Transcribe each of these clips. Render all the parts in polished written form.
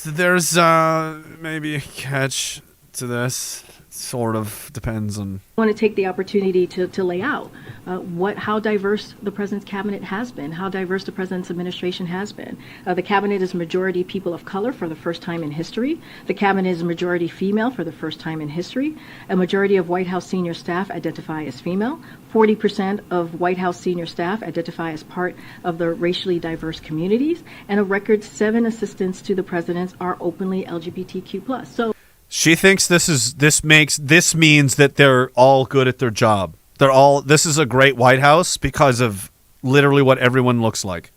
there's maybe a catch to this. Sort of depends on. I want to take the opportunity to lay out how diverse the president's cabinet has been, how diverse the president's administration has been. The cabinet is majority people of color for the first time in history. The cabinet is majority female for the first time in history. A majority of White House senior staff identify as female. 40% of White House senior staff identify as part of the racially diverse communities, and a record 7 assistants to the president are openly LGBTQ+. So. She thinks this means that they're all good at their job. This is a great White House because of literally what everyone looks like.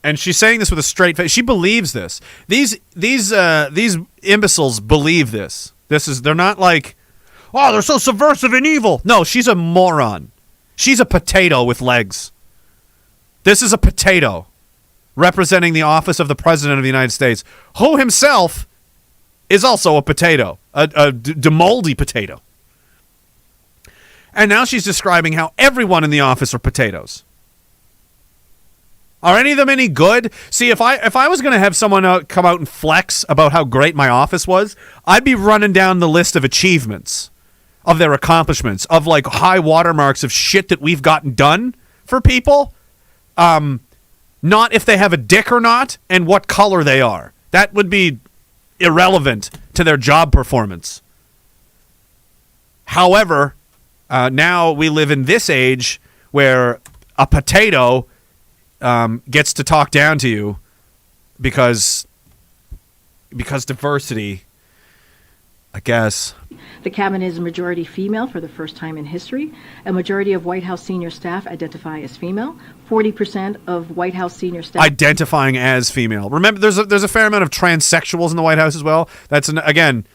And she's saying this with a straight face. She believes this. These imbeciles believe this. They're not like, oh, they're so subversive and evil. No, she's a moron. She's a potato with legs. This is a potato representing the office of the President of the United States, who himself is also a potato, a moldy potato. And now she's describing how everyone in the office are potatoes. Are any of them any good? See, if I was going to have someone come out and flex about how great my office was, I'd be running down the list of achievements, of their accomplishments, of like high watermarks of shit that we've gotten done for people. Not if they have a dick or not, and what color they are. That would be irrelevant to their job performance. However, now we live in this age where a potato gets to talk down to you because diversity, I guess. The cabinet is a majority female for the first time in history. A majority of White House senior staff identify as female. 40% of White House senior staff identifying as female. Remember, there's a fair amount of transsexuals in the White House as well. That's again,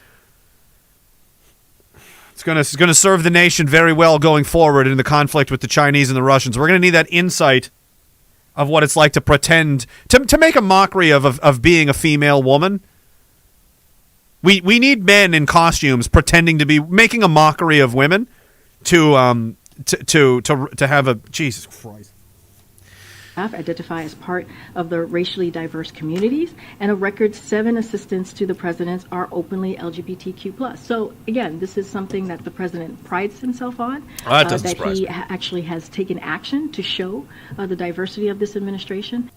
it's going to serve the nation very well going forward in the conflict with the Chinese and the Russians. We're going to need that insight of what it's like to pretend to make a mockery of being a female woman. We need men in costumes pretending to be making a mockery of women to have a Jesus Christ. Identify as part of the racially diverse communities, and a record 7 assistants to the president are openly LGBTQ+. So again, this is something that the president prides himself on, that he actually has taken action to show the diversity of this administration.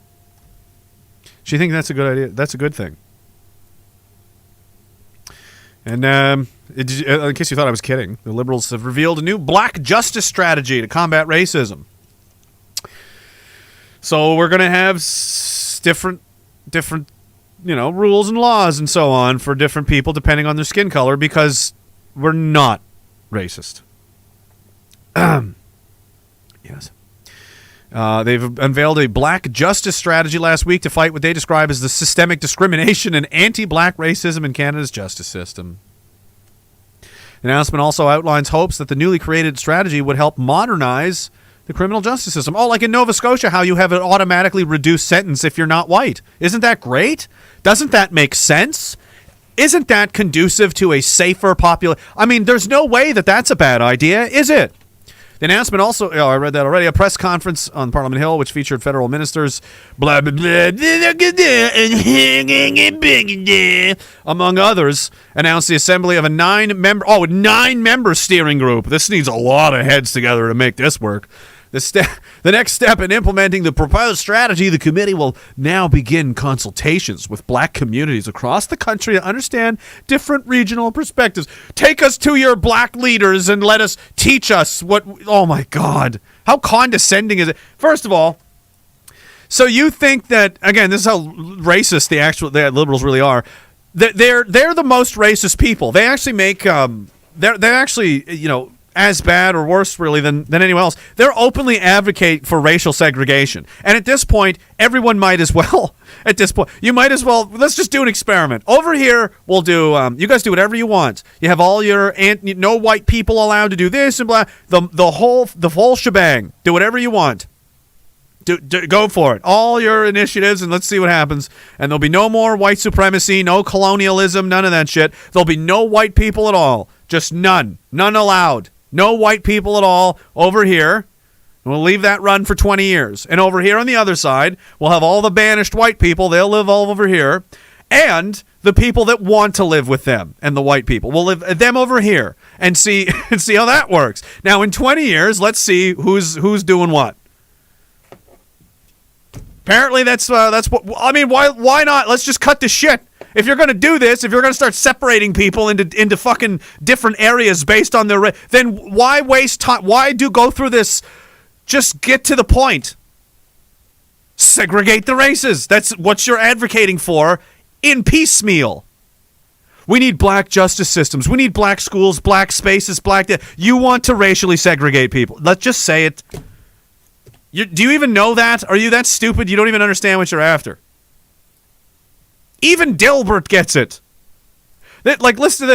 She thinks that's a good idea. That's a good thing. And in case you thought I was kidding, the Liberals have revealed a new black justice strategy to combat racism. So we're going to have different, rules and laws and so on for different people depending on their skin color because we're not racist. Yes. They've unveiled a black justice strategy last week to fight what they describe as the systemic discrimination and anti-black racism in Canada's justice system. The announcement also outlines hopes that the newly created strategy would help modernize the criminal justice system. Oh, like in Nova Scotia, how you have an automatically reduced sentence if you're not white. Isn't that great? Doesn't that make sense? Isn't that conducive to a safer population? I mean, there's no way that that's a bad idea, is it? The announcement also, I read that already, a press conference on Parliament Hill, which featured federal ministers, blah, blah, blah, among others, announced the assembly of a 9-member steering group. This needs a lot of heads together to make this work. The next step in implementing the proposed strategy, the committee will now begin consultations with black communities across the country to understand different regional perspectives. Take us to your black leaders and let us teach us what... Oh, my God. How condescending is it? First of all, so you think that, again, this is how racist the Liberals really are. They're the most racist people. They actually make... They're actually, as bad or worse, really, than anyone else. They're openly advocate for racial segregation. And at this point, everyone might as well. At this point, you might as well, let's just do an experiment. Over here, we'll do, you guys do whatever you want. You have all your, no white people allowed to do this and blah, the whole shebang. Do whatever you want. Go for it. All your initiatives, and let's see what happens. And there'll be no more white supremacy, no colonialism, none of that shit. There'll be no white people at all. Just none. None allowed. No white people at all over here. We'll leave that run for 20 years. And over here on the other side, we'll have all the banished white people. They'll live all over here. And the people that want to live with them and the white people. We'll live them over here and see how that works. Now, in 20 years, let's see who's doing what. Apparently, that's what I mean. Why not? Let's just cut the shit. If you're going to do this, if you're going to start separating people into fucking different areas based on their then why waste time? Why go through this? Just get to the point. Segregate the races. That's what you're advocating for in piecemeal. We need black justice systems. We need black schools, black spaces, You want to racially segregate people. Let's just say it. Do you even know that? Are you that stupid you don't even understand what you're after? Even Dilbert gets it. Listen to this.